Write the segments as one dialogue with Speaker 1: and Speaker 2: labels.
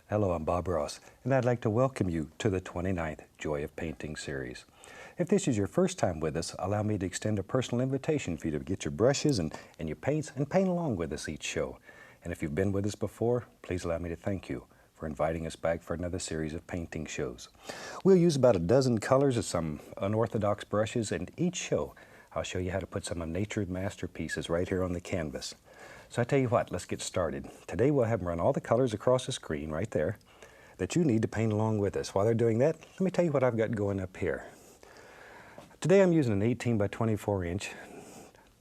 Speaker 1: Hello, I'm Bob Ross, and I'd like to welcome you to the 29th Joy of Painting series. If this is your first time with us, allow me to extend a personal invitation for you to get your brushes and your paints and paint along with us each show. And if you've been with us before, please allow me to thank you for inviting us back for another series of painting shows. We'll use about a dozen colors of some unorthodox brushes, and each show I'll show you how to put some of nature's masterpieces right here on the canvas. So I tell you what, let's get started. Today we'll have them run all the colors across the screen right there that you need to paint along with us. While they're doing that, let me tell you what I've got going up here. Today I'm using an 18 by 24 inch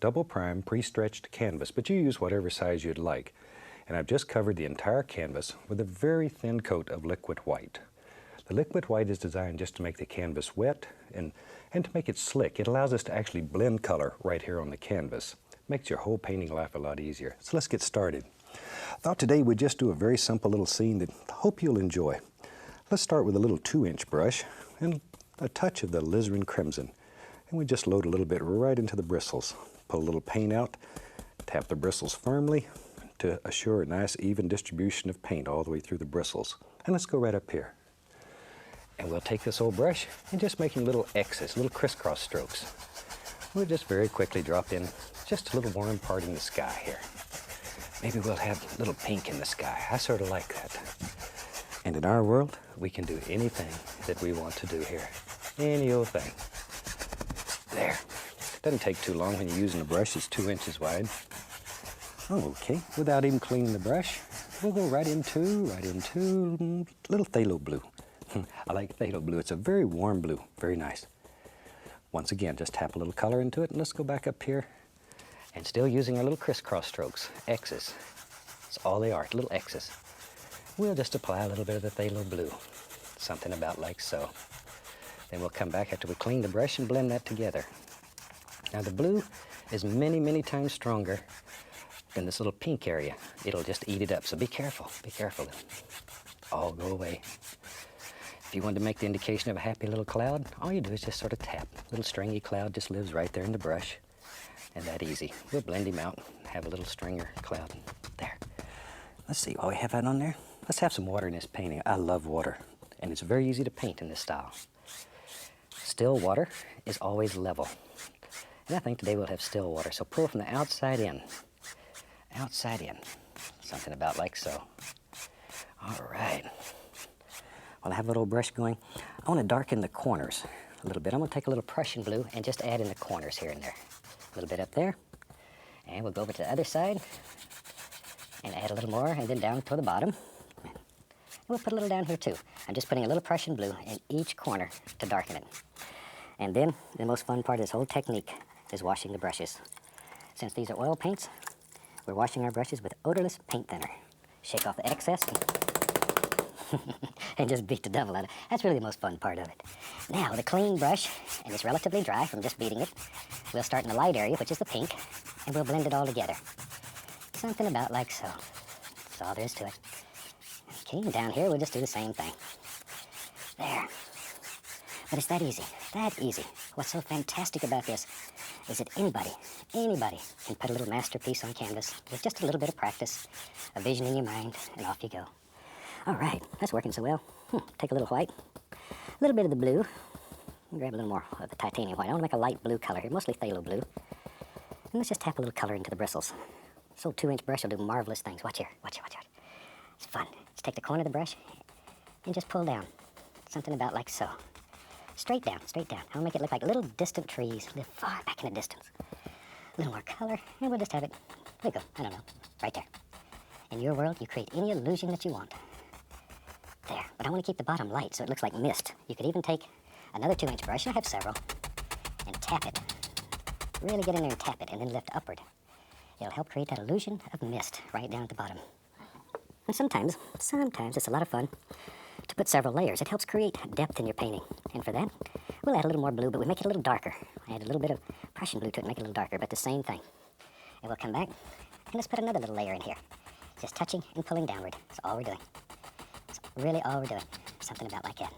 Speaker 1: double prime pre-stretched canvas, but you use whatever size you'd like. And I've just covered the entire canvas with a very thin coat of liquid white. The liquid white is designed just to make the canvas wet and to make it slick. It allows us to actually blend color right here on the canvas. Makes your whole painting life a lot easier. So let's get started. I thought today we'd just do a very simple little scene that I hope you'll enjoy. Let's start with a little 2-inch brush and a touch of the alizarin crimson. And we just load a little bit right into the bristles. Pull a little paint out, tap the bristles firmly to assure a nice even distribution of paint all the way through the bristles. And let's go right up here. And we'll take this old brush and just making little X's, little crisscross strokes. We'll just very quickly drop in just a little warm part in the sky here. Maybe we'll have a little pink in the sky. I sort of like that. And in our world, we can do anything that we want to do here. Any old thing. There. Doesn't take too long when you're using a brush that's 2 inches wide. Okay, without even cleaning the brush, we'll go right into little phthalo blue. I like phthalo blue. It's a very warm blue, very nice. Once again, just tap a little color into it, and let's go back up here. And still using our little crisscross strokes, X's. That's all they are, little X's. We'll just apply a little bit of the phthalo blue, something about like so. Then we'll come back after we clean the brush and blend that together. Now the blue is many, many times stronger than this little pink area. It'll just eat it up, so be careful, it'll all go away. If you wanted to make the indication of a happy little cloud, all you do is just sort of tap. Little stringy cloud just lives right there in the brush. And that easy. We'll blend him out and have a little stringer cloud. There. Let's see, while we have that on there, let's have some water in this painting. I love water, and it's very easy to paint in this style. Still water is always level. And I think today we'll have still water, so pour from the outside in. Outside in. Something about like so. All right. While I have a little brush going, I want to darken the corners a little bit. I'm going to take a little Prussian blue and just add in the corners here and there. A little bit up there, and we'll go over to the other side and add a little more, and then down toward the bottom. And we'll put a little down here too. I'm just putting a little Prussian blue in each corner to darken it. And then the most fun part of this whole technique is washing the brushes. Since these are oil paints, we're washing our brushes with odorless paint thinner. Shake off the excess and just beat the devil out of it. That's really the most fun part of it. Now, with a clean brush, and it's relatively dry from just beating it, we'll start in the light area, which is the pink, and we'll blend it all together. Something about like so. That's all there is to it. Okay, and down here, we'll just do the same thing. There. But it's that easy, that easy. What's so fantastic about this is that anybody can put a little masterpiece on canvas with just a little bit of practice, a vision in your mind, and off you go. All right, that's working so well. Take a little white, a little bit of the blue, and grab a little more of the titanium white. I want to make a light blue color here, mostly phthalo blue. And let's just tap a little color into the bristles. This little 2-inch brush will do marvelous things. Watch here, watch it. It's fun. Just take the corner of the brush and just pull down. Something about like so. Straight down. I want to make it look like little distant trees, live far back in the distance. A little more color, and we'll just have it, there you go, I don't know, right there. In your world, you create any illusion that you want. There, but I want to keep the bottom light so it looks like mist. You could even take another 2-inch brush, I have several, and tap it. Really get in there and tap it, and then lift upward. It'll help create that illusion of mist right down at the bottom. And sometimes it's a lot of fun to put several layers. It helps create depth in your painting. And for that, we'll add a little more blue, but we make it a little darker. Add a little bit of Prussian blue to it, make it a little darker, but the same thing. And we'll come back, and let's put another little layer in here. Just touching and pulling downward. That's all we're doing. That's really all we're doing. Something about like that.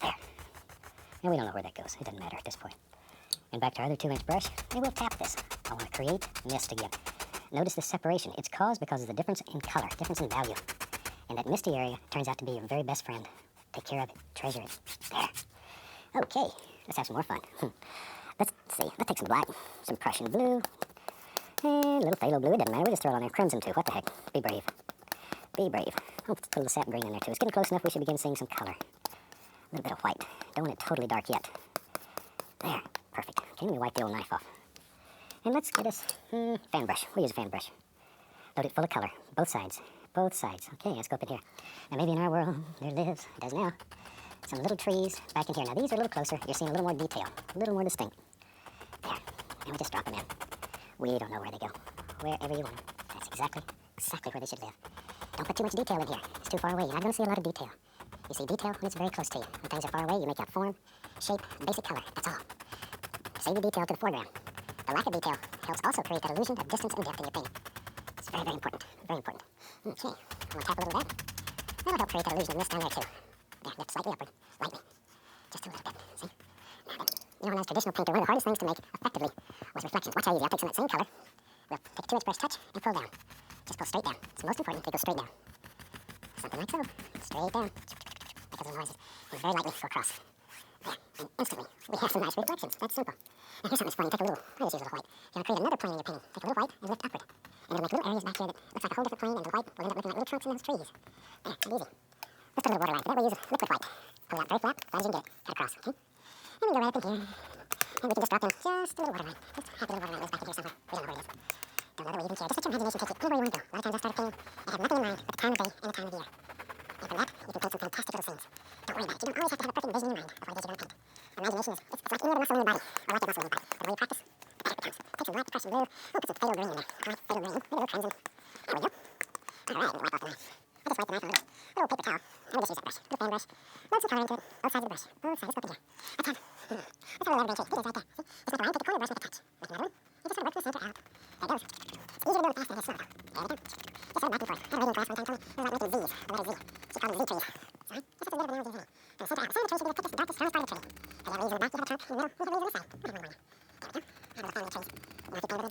Speaker 1: There. And we don't know where that goes. It doesn't matter at this point. And back to our other 2-inch brush, and we'll tap this. I want to create mist again. Notice the separation. It's caused because of the difference in color, difference in value.
Speaker 2: And that misty area turns out to be your very best friend. Take care of it, treasure it. There. Okay, let's have some more fun. Let's see, let's take some black, some Prussian blue, and a little phthalo blue. It doesn't matter, we just throw it on there. Crimson too, what the heck. Be brave. Be brave. Oh, let's put a little sap green in there too. It's getting close enough we should begin seeing some color. A little bit of white. Don't want it totally dark yet. There, perfect. Okay, let me wipe the old knife off. And let's get us fan brush. We'll use a fan brush. Load it full of color, both sides. Both sides. Okay, let's go up in here. Now maybe in our world, there lives, it does now, some little trees back in here. Now these are a little closer. You're seeing a little more detail, a little more distinct. There. And we just drop them in. We don't know where they go. Wherever you want them. That's exactly where they should live. Don't put too much detail in here. It's too far away. You're not going to see a lot of detail. You see detail when it's very close to you. When things are far away, you make out form, shape, basic color. That's all. Save the detail to the foreground. The lack of detail helps also create that illusion of distance and depth in your painting. It's very, very important. Very important. Okay. I'm going to tap a little of that. That'll help create that illusion of mist down there too. There, lift slightly upward. Lightly. Just a little bit. See? Now then, you know, as a traditional painter, one of the hardest things to make effectively was reflections. Watch how easy. I'll take some of that same color. We'll take a 2-inch brush touch and pull down. Just pull straight down. It's most important to go straight down. Something like so. Straight down. Make those noises. And very lightly go across. There. And instantly, we have some nice reflections. That's simple. Now here's something that's funny. Take a little, I just use a little white. You want to create another plane in your painting. Take a little white and lift upward. And it'll make little areas back here that looks like a whole different plane, and the white will end up looking like little trunks in those trees. There, it's easy. Let's put a little water line. For that, we use liquid white. Pull it out very flat, flat as you can get it. Cut across, okay? And we go right up in here. And we can just drop in just a little water line. Just have a little water line goes back in here somewhere. We don't know where it is. Don't know that we even care. Just let your imagination take you anywhere you want to go. A lot of times I start a painting, I have nothing in mind but the time of day and the time of year. And from that, you can paint some fantastic little scenes. Don't worry about it. You don't always have to have a perfect vision in your mind before it is you're going to paint. Imagination is, it's like any other muscle in your body. I like that muscle in your body. But the more you practice, the better it becomes. Take some black, Prussian blue. We'll put some phthalo green in there. Alright, phthalo green. Maybe a little crimson. There we go. Alright, we'll wipe off the knife. I just wipe the knife on a little paper towel. And we'll just use that brush. A little fan brush. Load some color into it. Both sides of the brush. Both sides. Let's go up in here. Let's have a little everything. It is right there. See? Just make a line, take the corner brush, make a touch. Make another one. You just sort of work from the center out. There it goes. It's easier to do it fast than it is slow, though. There we go. Just sort of back and forth. I had a reading class one time told me it was like making Z's. The letter Z. She called them Z trees. Alright? Just a little bit of an analogy. From the center out. Some of the trees should be the thickest, darkest, strongest part of the tree. And you have leaves in the back, you have a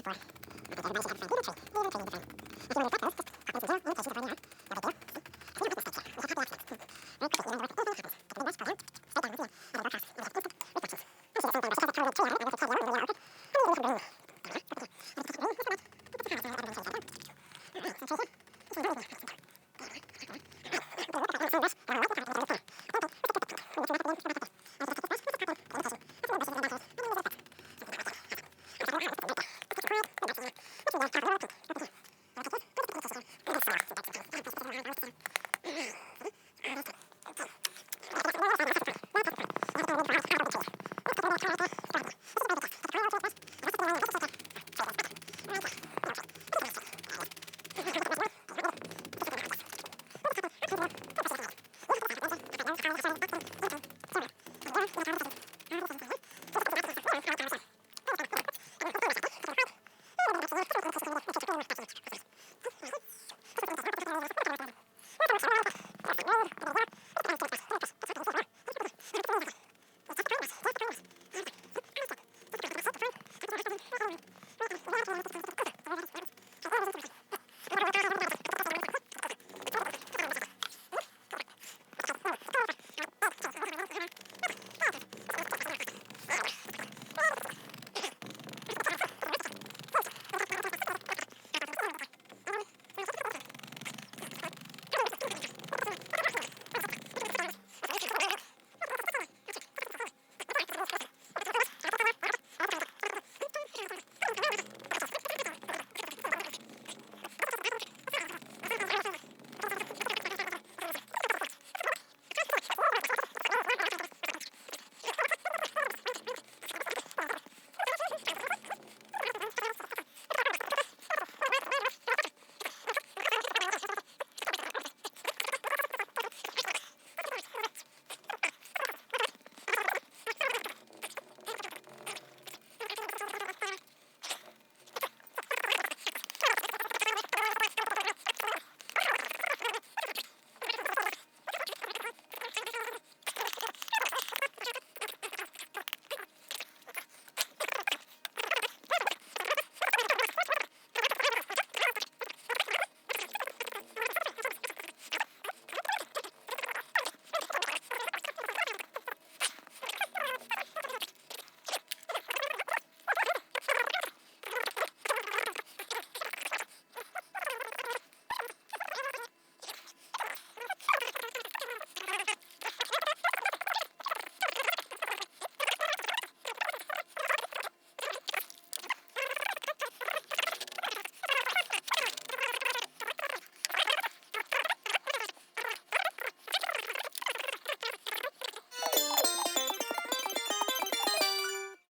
Speaker 2: trunk. In the middle, you have leaves on the side. You have one. There we go. I have a little fan of the trees. Now keep painting with the floor. I think everybody should have a fan. Even a tree. Even a tree needs a fan. If you want to cut those, just pop in some gel. Any places you find out. No big deal. You don't make mistakes here. You have happy accidents. Very quickly, you don't know what anything happens. Put the brush, pull down. Straight down, with the and go across. And get instant reflections. I see that same fan brush. Just have that color red tree on it. And with the tail yellow, really yellow. How many of you have green? Alright,